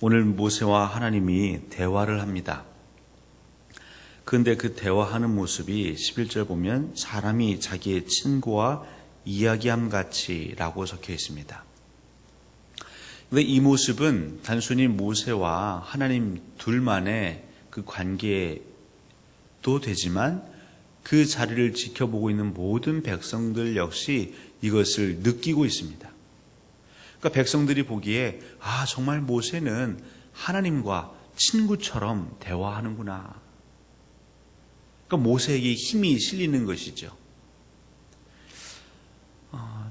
오늘 모세와 하나님이 대화를 합니다. 그런데 그 대화하는 모습이 11절 보면 사람이 자기의 친구와 이야기함 같이 라고 적혀 있습니다. 근데 이 모습은 단순히 모세와 하나님 둘만의 그 관계도 되지만 그 자리를 지켜보고 있는 모든 백성들 역시 이것을 느끼고 있습니다. 그러니까 백성들이 보기에 정말 모세는 하나님과 친구처럼 대화하는구나. 그러니까 모세에게 힘이 실리는 것이죠.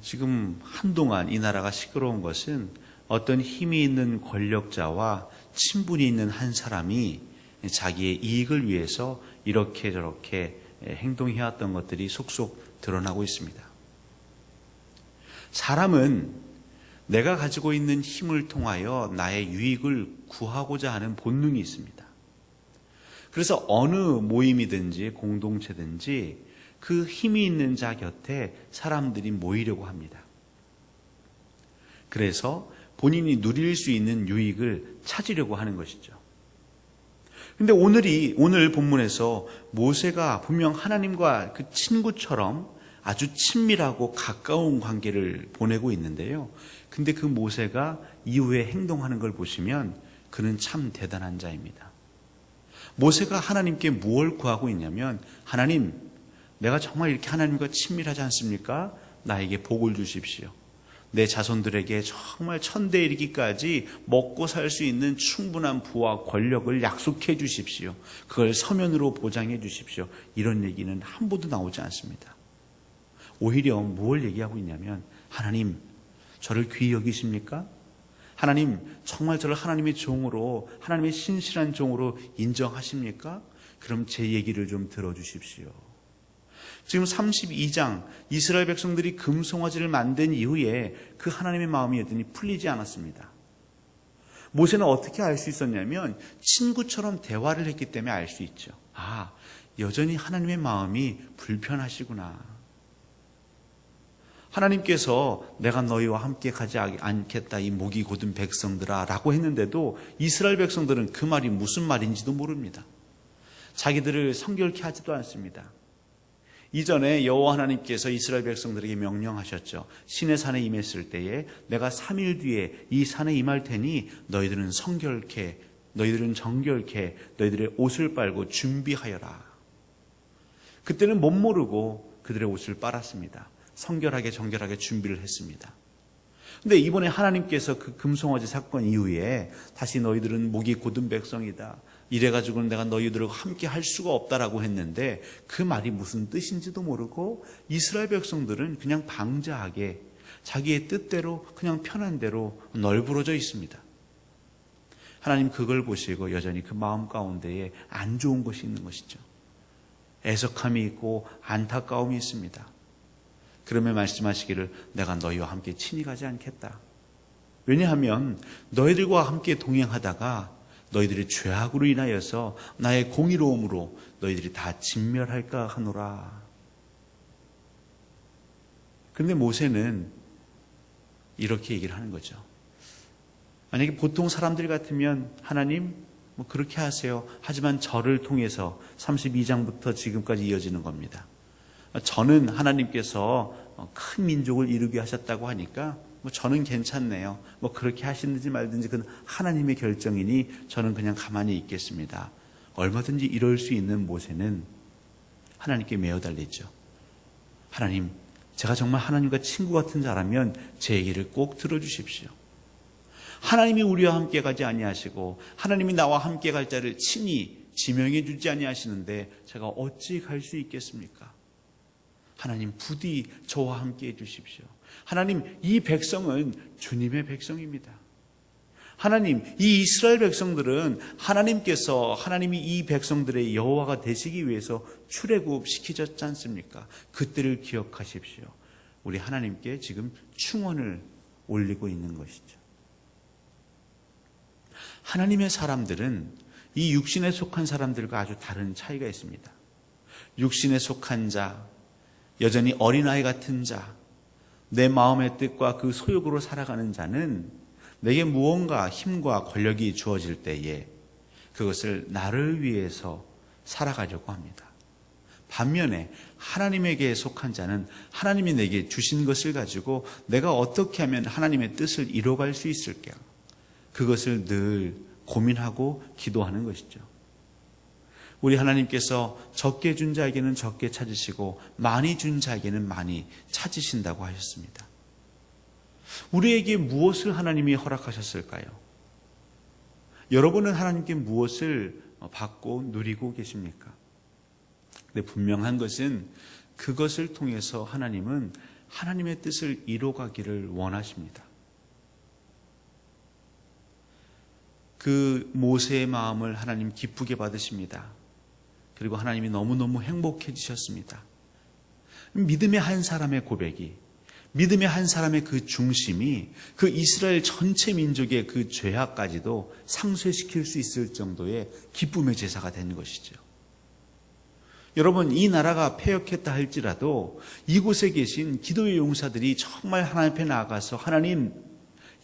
지금 한동안 이 나라가 시끄러운 것은 어떤 힘이 있는 권력자와 친분이 있는 한 사람이 자기의 이익을 위해서 이렇게 저렇게 행동해왔던 것들이 속속 드러나고 있습니다. 사람은 내가 가지고 있는 힘을 통하여 나의 유익을 구하고자 하는 본능이 있습니다. 그래서 어느 모임이든지 공동체든지 그 힘이 있는 자 곁에 사람들이 모이려고 합니다. 그래서 본인이 누릴 수 있는 유익을 찾으려고 하는 것이죠. 근데 오늘 본문에서 모세가 분명 하나님과 그 친구처럼 아주 친밀하고 가까운 관계를 보내고 있는데요. 근데 그 모세가 이후에 행동하는 걸 보시면 그는 참 대단한 자입니다. 모세가 하나님께 무엇을 구하고 있냐면, 하나님, 내가 정말 이렇게 하나님과 친밀하지 않습니까? 나에게 복을 주십시오. 내 자손들에게 정말 천대에 이르기까지 먹고 살 수 있는 충분한 부와 권력을 약속해 주십시오. 그걸 서면으로 보장해 주십시오. 이런 얘기는 한 번도 나오지 않습니다. 오히려 무엇을 얘기하고 있냐면, 하나님, 저를 귀히 여기십니까? 하나님, 정말 저를 하나님의 종으로, 하나님의 신실한 종으로 인정하십니까? 그럼 제 얘기를 좀 들어주십시오. 지금 32장 이스라엘 백성들이 금송아지를 만든 이후에 그 하나님의 마음이 여전히 풀리지 않았습니다. 모세는 어떻게 알 수 있었냐면 친구처럼 대화를 했기 때문에 알 수 있죠. 여전히 하나님의 마음이 불편하시구나. 하나님께서 내가 너희와 함께 가지 않겠다 이 목이 곧은 백성들아 라고 했는데도 이스라엘 백성들은 그 말이 무슨 말인지도 모릅니다. 자기들을 성결케 하지도 않습니다. 이전에 여호와 하나님께서 이스라엘 백성들에게 명령하셨죠. 시내산에 임했을 때에 내가 3일 뒤에 이 산에 임할 테니 너희들은 성결케, 너희들은 정결케, 너희들의 옷을 빨고 준비하여라. 그때는 못 모르고 그들의 옷을 빨았습니다. 성결하게 정결하게 준비를 했습니다. 근데 이번에 하나님께서 그 금송아지 사건 이후에 다시 너희들은 목이 곧은 백성이다. 이래가지고는 내가 너희들과 함께 할 수가 없다라고 했는데 그 말이 무슨 뜻인지도 모르고 이스라엘 백성들은 그냥 방자하게 자기의 뜻대로 그냥 편한 대로 널브러져 있습니다. 하나님 그걸 보시고 여전히 그 마음 가운데에 안 좋은 것이 있는 것이죠. 애석함이 있고 안타까움이 있습니다. 그러면 말씀하시기를 내가 너희와 함께 친히 가지 않겠다. 왜냐하면 너희들과 함께 동행하다가 너희들의 죄악으로 인하여서 나의 공의로움으로 너희들이 다 진멸할까 하노라. 그런데 모세는 이렇게 얘기를 하는 거죠. 만약에 보통 사람들 같으면 하나님 그렇게 하세요. 하지만 저를 통해서 32장부터 지금까지 이어지는 겁니다. 저는 하나님께서 큰 민족을 이루게 하셨다고 하니까 저는 괜찮네요. 그렇게 하시든지 말든지 그건 하나님의 결정이니 저는 그냥 가만히 있겠습니다. 얼마든지 이럴 수 있는 모세는 하나님께 매어 달리죠. 하나님, 제가 정말 하나님과 친구 같은 자라면 제 얘기를 꼭 들어주십시오. 하나님이 우리와 함께 가지 아니하시고 하나님이 나와 함께 갈 자를 친히 지명해 주지 아니하시는데 제가 어찌 갈 수 있겠습니까? 하나님 부디 저와 함께 해주십시오. 하나님 이 백성은 주님의 백성입니다. 하나님 이 이스라엘 백성들은 하나님이 이 백성들의 여호와가 되시기 위해서 출애굽시키셨지 않습니까? 그때를 기억하십시오. 우리 하나님께 지금 충원을 올리고 있는 것이죠. 하나님의 사람들은 이 육신에 속한 사람들과 아주 다른 차이가 있습니다. 육신에 속한 자, 여전히 어린아이 같은 자, 내 마음의 뜻과 그 소욕으로 살아가는 자는 내게 무언가 힘과 권력이 주어질 때에 그것을 나를 위해서 살아가려고 합니다. 반면에 하나님에게 속한 자는 하나님이 내게 주신 것을 가지고 내가 어떻게 하면 하나님의 뜻을 이뤄갈 수 있을까? 그것을 늘 고민하고 기도하는 것이죠. 우리 하나님께서 적게 준 자에게는 적게 찾으시고 많이 준 자에게는 많이 찾으신다고 하셨습니다. 우리에게 무엇을 하나님이 허락하셨을까요? 여러분은 하나님께 무엇을 받고 누리고 계십니까? 근데 분명한 것은 그것을 통해서 하나님은 하나님의 뜻을 이뤄가기를 원하십니다. 그 모세의 마음을 하나님 기쁘게 받으십니다. 그리고 하나님이 너무너무 행복해지셨습니다. 믿음의 한 사람의 고백이, 믿음의 한 사람의 그 중심이 그 이스라엘 전체 민족의 그 죄악까지도 상쇄시킬 수 있을 정도의 기쁨의 제사가 된 것이죠. 여러분, 이 나라가 패역했다 할지라도 이곳에 계신 기도의 용사들이 정말 하나님 앞에 나아가서 하나님,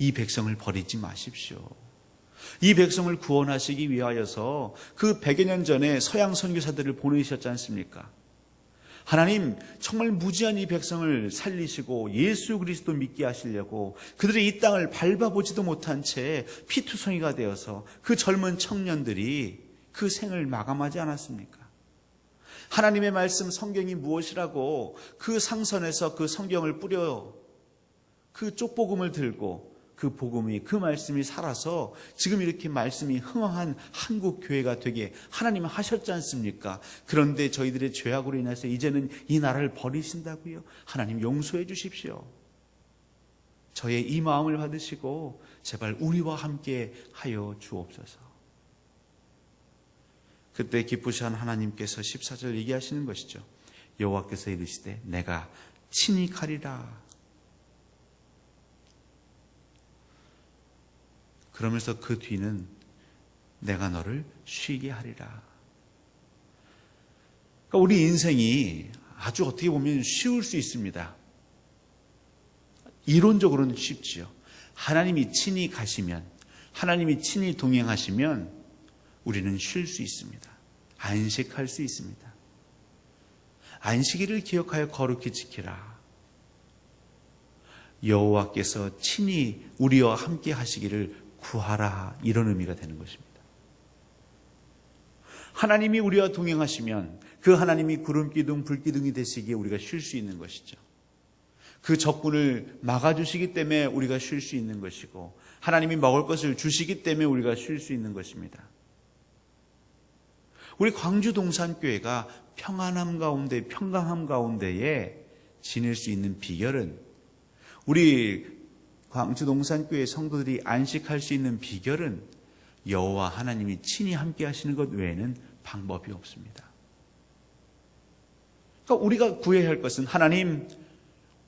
이 백성을 버리지 마십시오. 이 백성을 구원하시기 위하여서 그 100여 년 전에 서양 선교사들을 보내셨지 않습니까? 하나님, 정말 무지한 이 백성을 살리시고 예수 그리스도 믿게 하시려고 그들이 이 땅을 밟아보지도 못한 채 피투성이가 되어서 그 젊은 청년들이 그 생을 마감하지 않았습니까? 하나님의 말씀 성경이 무엇이라고 그 상선에서 그 성경을 뿌려 그 쪽복음을 들고 그 복음이, 그 말씀이 살아서 지금 이렇게 말씀이 흥황한 한국 교회가 되게 하나님은 하셨지 않습니까? 그런데 저희들의 죄악으로 인해서 이제는 이 나라를 버리신다고요? 하나님 용서해 주십시오. 저의 이 마음을 받으시고 제발 우리와 함께 하여 주옵소서. 그때 기쁘시한 하나님께서 14절 얘기하시는 것이죠. 여호와께서 이르시되 내가 친히 가리라. 그러면서 그 뒤는 내가 너를 쉬게 하리라. 그러니까 우리 인생이 아주 어떻게 보면 쉬울 수 있습니다. 이론적으로는 쉽지요. 하나님이 친히 가시면, 하나님이 친히 동행하시면 우리는 쉴 수 있습니다. 안식할 수 있습니다. 안식일을 기억하여 거룩히 지키라. 여호와께서 친히 우리와 함께 하시기를 구하라, 이런 의미가 되는 것입니다. 하나님이 우리와 동행하시면 그 하나님이 구름기둥 불기둥이 되시기에 우리가 쉴 수 있는 것이죠. 그 적군을 막아주시기 때문에 우리가 쉴 수 있는 것이고 하나님이 먹을 것을 주시기 때문에 우리가 쉴 수 있는 것입니다. 우리 광주 동산교회가 평안함 가운데, 평강함 가운데에 지낼 수 있는 비결은, 우리 광주 동산교회 성도들이 안식할 수 있는 비결은 여호와 하나님이 친히 함께 하시는 것 외에는 방법이 없습니다. 그러니까 우리가 구해야 할 것은, 하나님,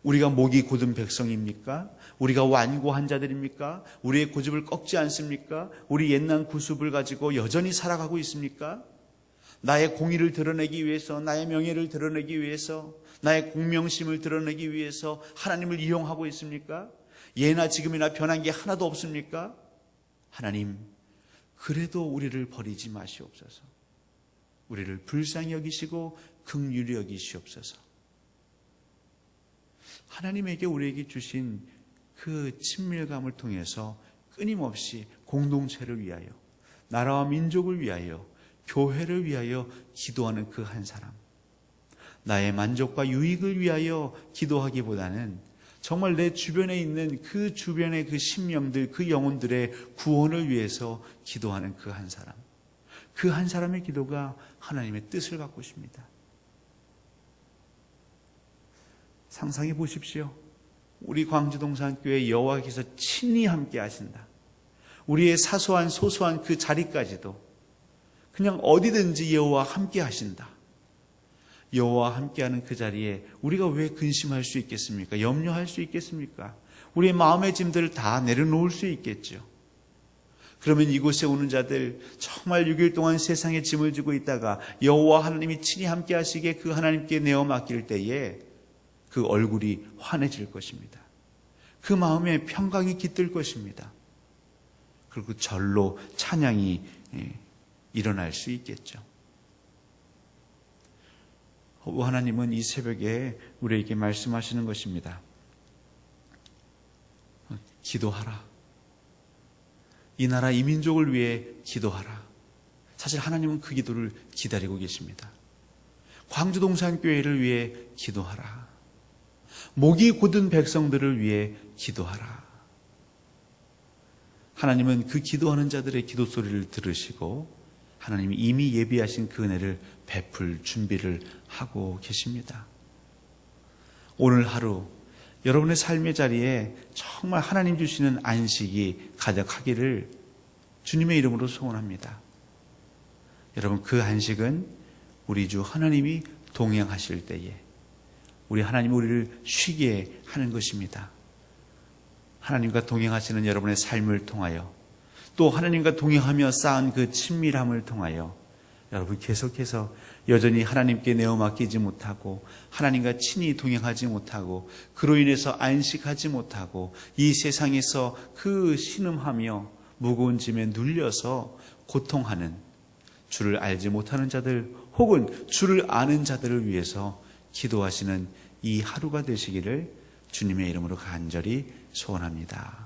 우리가 목이 곧은 백성입니까? 우리가 완고한 자들입니까? 우리의 고집을 꺾지 않습니까? 우리 옛날 구습을 가지고 여전히 살아가고 있습니까? 나의 공의를 드러내기 위해서, 나의 명예를 드러내기 위해서, 나의 공명심을 드러내기 위해서 하나님을 이용하고 있습니까? 예나 지금이나 변한 게 하나도 없습니까? 하나님, 그래도 우리를 버리지 마시옵소서. 우리를 불쌍히 여기시고 긍휼히 여기시옵소서. 하나님에게 우리에게 주신 그 친밀감을 통해서 끊임없이 공동체를 위하여, 나라와 민족을 위하여, 교회를 위하여 기도하는 그 한 사람, 나의 만족과 유익을 위하여 기도하기보다는 정말 내 주변에 있는 그 주변의 그 심령들, 그 영혼들의 구원을 위해서 기도하는 그 한 사람, 그 한 사람의 기도가 하나님의 뜻을 갖고 있습니다. 상상해 보십시오. 우리 광주동산교회 여호와께서 친히 함께 하신다. 우리의 사소한 소소한 그 자리까지도 그냥 어디든지 여호와 함께 하신다. 여호와 함께하는 그 자리에 우리가 왜 근심할 수 있겠습니까? 염려할 수 있겠습니까? 우리의 마음의 짐들을 다 내려놓을 수 있겠죠. 그러면 이곳에 오는 자들, 정말 6일 동안 세상에 짐을 지고 있다가 여호와 하나님이 친히 함께 하시기에 그 하나님께 내어 맡길 때에 그 얼굴이 환해질 것입니다. 그 마음에 평강이 깃들 것입니다. 그리고 절로 찬양이 일어날 수 있겠죠. 하나님은 이 새벽에 우리에게 말씀하시는 것입니다. 기도하라. 이 나라 이 민족을 위해 기도하라. 사실 하나님은 그 기도를 기다리고 계십니다. 광주동산교회를 위해 기도하라. 목이 곧은 백성들을 위해 기도하라. 하나님은 그 기도하는 자들의 기도 소리를 들으시고 하나님이 이미 예비하신 그 은혜를 베풀 준비를 하고 계십니다. 오늘 하루 여러분의 삶의 자리에 정말 하나님 주시는 안식이 가득하기를 주님의 이름으로 소원합니다. 여러분, 그 안식은 우리 주 하나님이 동행하실 때에 우리 하나님이 우리를 쉬게 하는 것입니다. 하나님과 동행하시는 여러분의 삶을 통하여 또 하나님과 동행하며 쌓은 그 친밀함을 통하여 여러분 계속해서 여전히 하나님께 내어 맡기지 못하고 하나님과 친히 동행하지 못하고 그로 인해서 안식하지 못하고 이 세상에서 그 신음하며 무거운 짐에 눌려서 고통하는 주를 알지 못하는 자들 혹은 주를 아는 자들을 위해서 기도하시는 이 하루가 되시기를 주님의 이름으로 간절히 소원합니다.